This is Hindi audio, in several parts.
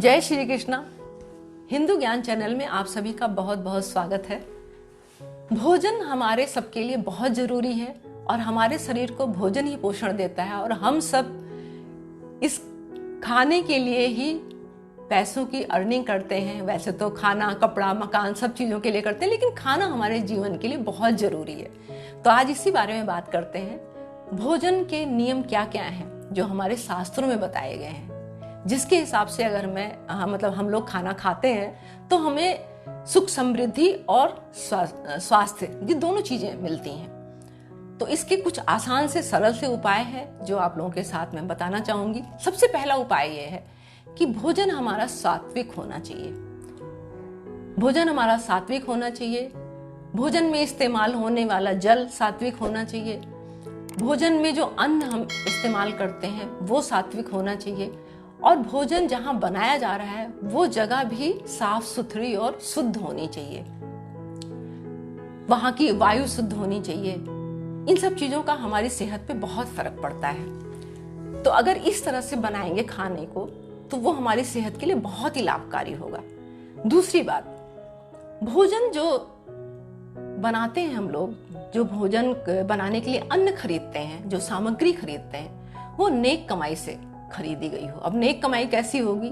जय श्री कृष्णा। हिंदू ज्ञान चैनल में आप सभी का बहुत बहुत स्वागत है। भोजन हमारे सबके लिए बहुत जरूरी है और हमारे शरीर को भोजन ही पोषण देता है और हम सब इस खाने के लिए ही पैसों की अर्निंग करते हैं। वैसे तो खाना, कपड़ा, मकान सब चीज़ों के लिए करते हैं, लेकिन खाना हमारे जीवन के लिए बहुत जरूरी है। तो आज इसी बारे में बात करते हैं। भोजन के नियम क्या क्या हैं जो हमारे शास्त्रों में बताए गए हैं, जिसके हिसाब से अगर हम लोग खाना खाते हैं तो हमें सुख, समृद्धि और स्वास्थ्य, ये दोनों चीजें मिलती हैं। तो इसके कुछ आसान से सरल से उपाय हैं जो आप लोगों के साथ में बताना चाहूंगी। सबसे पहला उपाय ये है कि भोजन हमारा सात्विक होना चाहिए। भोजन हमारा सात्विक होना चाहिए। भोजन में इस्तेमाल होने वाला जल सात्विक होना चाहिए। भोजन में जो अन्न हम इस्तेमाल करते हैं वो सात्विक होना चाहिए। और भोजन जहां बनाया जा रहा है वो जगह भी साफ सुथरी और शुद्ध होनी चाहिए। वहां की वायु शुद्ध होनी चाहिए। इन सब चीजों का हमारी सेहत पे बहुत फर्क पड़ता है। तो अगर इस तरह से बनाएंगे खाने को तो वो हमारी सेहत के लिए बहुत ही लाभकारी होगा। दूसरी बात, भोजन जो बनाते हैं हम लोग, जो भोजन बनाने के लिए अन्न खरीदते हैं, जो सामग्री खरीदते हैं, वो नेक कमाई से खरीदी गई हो। अब नेक कमाई कैसी होगी?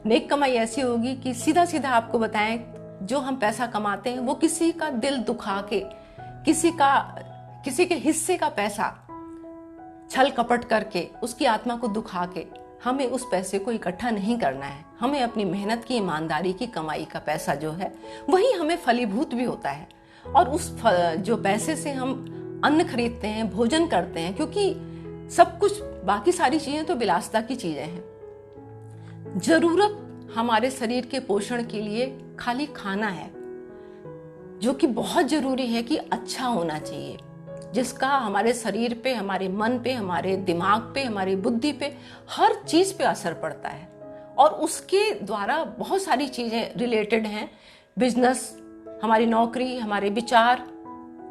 नेक कमाई ऐसी होगी कि सीधा सीधा आपको बताएं, जो हम पैसा कमाते हैं वो किसी का दिल दुखा के, किसी के हिस्से का पैसा छल कपट करके, उसकी आत्मा को दुखा के हमें उस पैसे को इकट्ठा नहीं करना है। हमें अपनी मेहनत की, ईमानदारी की कमाई का पैसा जो है वही हमें फलीभूत भी होता है। और उस जो पैसे से हम अन्न खरीदते हैं, भोजन करते हैं, क्योंकि सब कुछ, बाकी सारी चीजें तो विलासिता की चीजें हैं। जरूरत हमारे शरीर के पोषण के लिए खाली खाना है, जो कि बहुत जरूरी है कि अच्छा होना चाहिए, जिसका हमारे शरीर पे, हमारे मन पे, हमारे दिमाग पे, हमारी बुद्धि पे, हर चीज पे असर पड़ता है। और उसके द्वारा बहुत सारी चीजें रिलेटेड हैं। बिजनेस, हमारी नौकरी, हमारे विचार।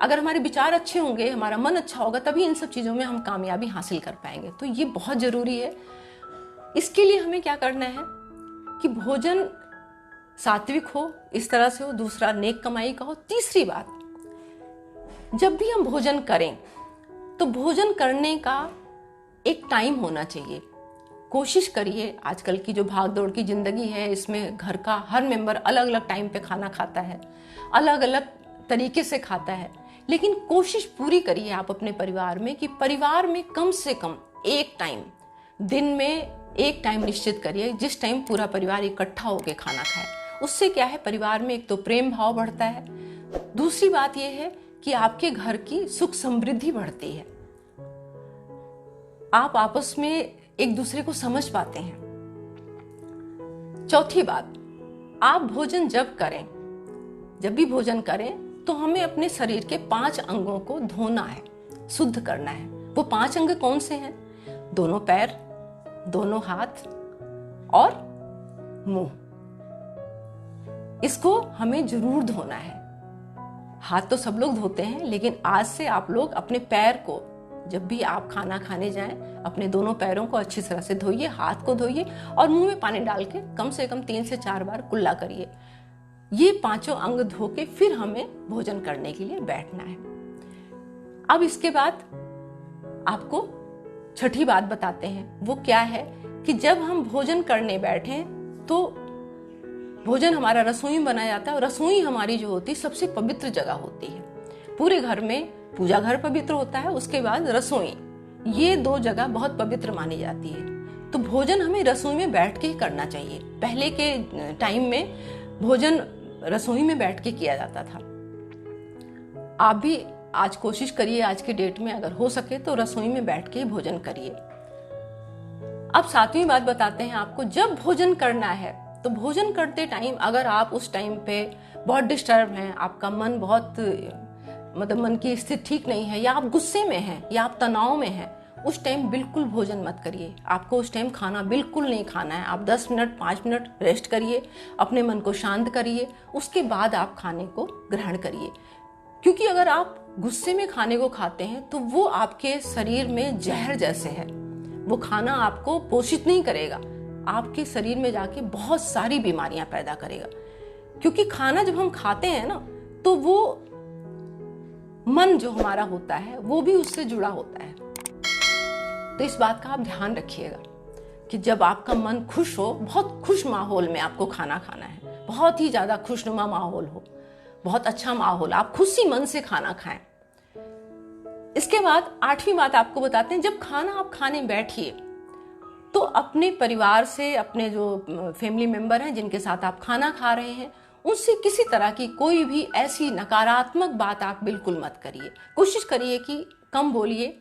अगर हमारे विचार अच्छे होंगे, हमारा मन अच्छा होगा, तभी इन सब चीजों में हम कामयाबी हासिल कर पाएंगे। तो ये बहुत जरूरी है। इसके लिए हमें क्या करना है कि भोजन सात्विक हो, इस तरह से हो। दूसरा, नेक कमाई का हो। तीसरी बात, जब भी हम भोजन करें तो भोजन करने का एक टाइम होना चाहिए। कोशिश करिए, आजकल की जो भाग दौड़ की जिंदगी है, इसमें घर का हर मेंबर अलग अलग टाइम पे खाना खाता है, अलग अलग तरीके से खाता है। लेकिन कोशिश पूरी करिए आप अपने परिवार में कि परिवार में कम से कम एक टाइम, दिन में एक टाइम निश्चित करिए जिस टाइम पूरा परिवार इकट्ठा होकर खाना खाए। उससे क्या है, परिवार में एक तो प्रेम भाव बढ़ता है। दूसरी बात यह है कि आपके घर की सुख समृद्धि बढ़ती है। आप आपस में एक दूसरे को समझ पाते हैं। चौथी बात, आप भोजन जब भी भोजन करें तो हमें अपने शरीर के 5 अंगों को धोना है, शुद्ध करना है। वो 5 अंग कौन से हैं? दोनों पैर, दोनों हाथ और मुंह। इसको हमें जरूर धोना है। हाथ तो सब लोग धोते हैं, लेकिन आज से आप लोग अपने पैर को, जब भी आप खाना खाने जाएं, अपने दोनों पैरों को अच्छी तरह से धोइए, हाथ को धोइए और मुंह में पानी डाल के कम से कम 3 से 4 बार कुल्ला करिए। ये 5 अंग धो के फिर हमें भोजन करने के लिए बैठना है। अब इसके बाद आपको छठी बात बताते हैं। वो क्या है कि जब हम भोजन करने बैठे तो भोजन हमारा रसोई में बनाया जाता है, और रसोई हमारी जो होती है सबसे पवित्र जगह होती है। पूरे घर में पूजा घर पवित्र होता है, उसके बाद रसोई, ये 2 जगह बहुत पवित्र मानी जाती है। तो भोजन हमें रसोई में बैठ के ही करना चाहिए। पहले के टाइम में भोजन रसोई में बैठ के किया जाता था। आप भी आज कोशिश करिए, आज के डेट में अगर हो सके तो रसोई में बैठ के भोजन करिए। अब 7वीं बात बताते हैं आपको। जब भोजन करना है तो भोजन करते टाइम अगर आप उस टाइम पे बहुत डिस्टर्ब हैं, आपका मन बहुत, मन की स्थिति ठीक नहीं है, या आप गुस्से में हैं, या आप तनाव में हैं, उस टाइम बिल्कुल भोजन मत करिए। आपको उस टाइम खाना बिल्कुल नहीं खाना है। आप 10 मिनट 5 मिनट रेस्ट करिए, अपने मन को शांत करिए, उसके बाद आप खाने को ग्रहण करिए। क्योंकि अगर आप गुस्से में खाने को खाते हैं तो वो आपके शरीर में जहर जैसे है। वो खाना आपको पोषित नहीं करेगा, आपके शरीर में जाके बहुत सारी बीमारियां पैदा करेगा। क्योंकि खाना जब हम खाते हैं ना, तो वो मन जो हमारा होता है वो भी उससे जुड़ा होता है। तो इस बात का आप ध्यान रखिएगा कि जब आपका मन खुश हो, बहुत खुश माहौल में आपको खाना खाना है, बहुत ही ज्यादा खुशनुमा माहौल हो, बहुत अच्छा माहौल, आप खुशी मन से खाना खाएं। इसके बाद 8वीं बात आपको बताते हैं, जब खाना आप खाने बैठिए तो अपने परिवार से, अपने जो फैमिली मेंबर हैं जिनके साथ आप खाना खा रहे हैं, उनसे किसी तरह की कोई भी ऐसी नकारात्मक बात आप बिल्कुल मत करिए। कोशिश करिए कि कम बोलिए,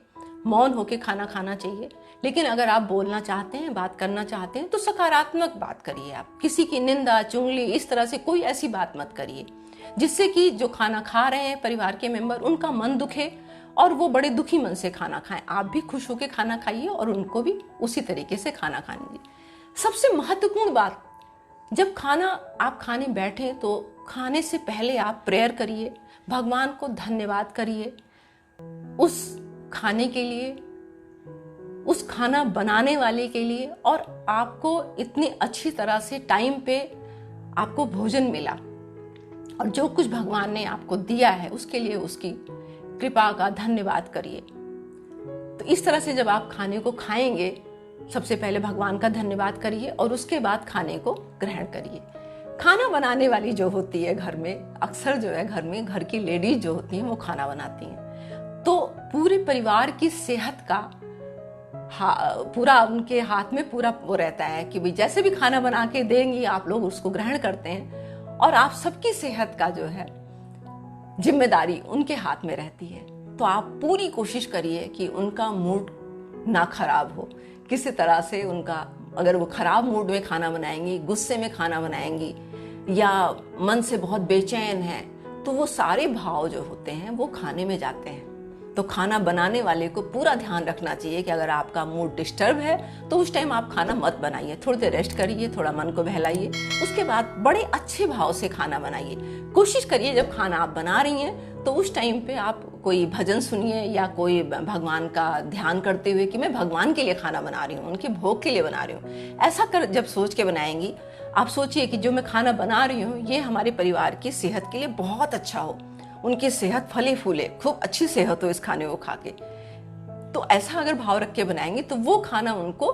मौन होके खाना खाना चाहिए। लेकिन अगर आप बोलना चाहते हैं, बात करना चाहते हैं, तो सकारात्मक बात करिए। आप किसी की निंदा, चुगली, इस तरह से कोई ऐसी बात मत करिए जिससे कि जो खाना खा रहे हैं परिवार के मेंबर, उनका मन दुखे और वो बड़े दुखी मन से खाना खाएं। आप भी खुश होकर खाना खाइए और उनको भी उसी तरीके से खाना खाने दीजिए। सबसे महत्वपूर्ण बात, जब खाना आप खाने बैठे तो खाने से पहले आप प्रेयर करिए, भगवान को धन्यवाद करिए उस खाने के लिए, उस खाना बनाने वाले के लिए, और आपको इतनी अच्छी तरह से टाइम पे आपको भोजन मिला और जो कुछ भगवान ने आपको दिया है उसके लिए उसकी कृपा का धन्यवाद करिए। तो इस तरह से जब आप खाने को खाएंगे, सबसे पहले भगवान का धन्यवाद करिए और उसके बाद खाने को ग्रहण करिए। खाना बनाने वाली जो होती है घर में, अक्सर जो है घर में घर की लेडीज जो होती हैं वो खाना बनाती हैं, तो पूरे परिवार की सेहत का पूरा उनके हाथ में पूरा वो रहता है कि भाई जैसे भी खाना बना के देंगी आप लोग उसको ग्रहण करते हैं और आप सबकी सेहत का जो है जिम्मेदारी उनके हाथ में रहती है। तो आप पूरी कोशिश करिए कि उनका मूड ना खराब हो किसी तरह से। उनका अगर वो खराब मूड में खाना बनाएंगी, गुस्से में खाना बनाएंगी या मन से बहुत बेचैन है, तो वो सारे भाव जो होते हैं वो खाने में जाते हैं। तो खाना बनाने वाले को पूरा ध्यान रखना चाहिए कि अगर आपका मूड डिस्टर्ब है तो उस टाइम आप खाना मत बनाइए, थोड़ी देर रेस्ट करिए, थोड़ा मन को बहलाइए, उसके बाद बड़े अच्छे भाव से खाना बनाइए। कोशिश करिए जब खाना आप बना रही हैं तो उस टाइम पे आप कोई भजन सुनिए या कोई भगवान का ध्यान करते हुए कि मैं भगवान के लिए खाना बना रही हूँ, उनके भोग के लिए बना रही हूँ, ऐसा कर जब सोच के बनाएंगी, आप सोचिए कि जो मैं खाना बना रही हूँ ये हमारे परिवार की सेहत के लिए बहुत अच्छा हो, उनकी सेहत फले फूले, खूब अच्छी सेहत हो इस खाने को खा के। तो ऐसा अगर भाव रख के बनाएंगे तो वो खाना उनको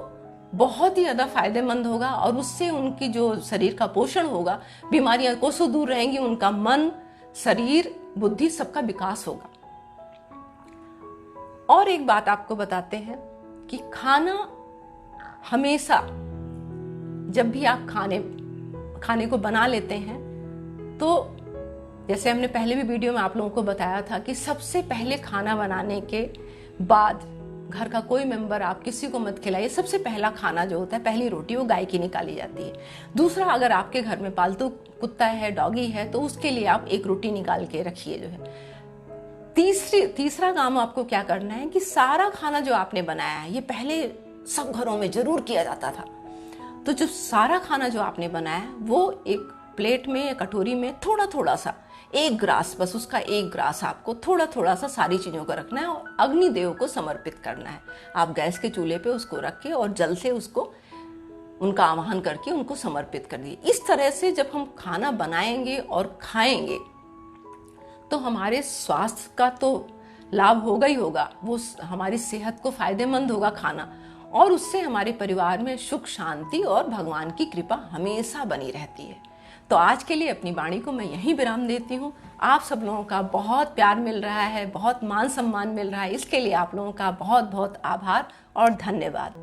बहुत ही ज्यादा फायदेमंद होगा और उससे उनकी जो शरीर का पोषण होगा, बीमारियां कोसों दूर रहेंगी, उनका मन, शरीर, बुद्धि सबका विकास होगा। और एक बात आपको बताते हैं कि खाना हमेशा जब भी आप खाने को बना लेते हैं तो जैसे हमने पहले भी वीडियो में आप लोगों को बताया था कि सबसे पहले खाना बनाने के बाद घर का कोई मेंबर आप किसी को मत खिलाइए। सबसे पहला खाना जो होता है, पहली रोटी, वो गाय की निकाली जाती है। दूसरा, अगर आपके घर में पालतू कुत्ता है, डॉगी है, तो उसके लिए आप एक रोटी निकाल के रखिए जो है। तीसरा काम आपको क्या करना है कि सारा खाना जो आपने बनाया है, ये पहले सब घरों में जरूर किया जाता था, तो जो सारा खाना जो आपने बनाया है वो एक प्लेट में या कटोरी में थोड़ा थोड़ा सा, एक ग्रास, बस उसका एक ग्रास आपको थोड़ा थोड़ा सा सारी चीजों का रखना है और अग्निदेव को समर्पित करना है। आप गैस के चूल्हे पे उसको रख के और जल से उसको उनका आवाहन करके उनको समर्पित कर दिए। इस तरह से जब हम खाना बनाएंगे और खाएंगे तो हमारे स्वास्थ्य का तो लाभ होगा ही होगा, वो हमारी सेहत को फायदेमंद होगा खाना, और उससे हमारे परिवार में सुख, शांति और भगवान की कृपा हमेशा बनी रहती है। तो आज के लिए अपनी वाणी को मैं यहीं विराम देती हूँ। आप सब लोगों का बहुत प्यार मिल रहा है, बहुत मान सम्मान मिल रहा है, इसके लिए आप लोगों का बहुत बहुत आभार और धन्यवाद।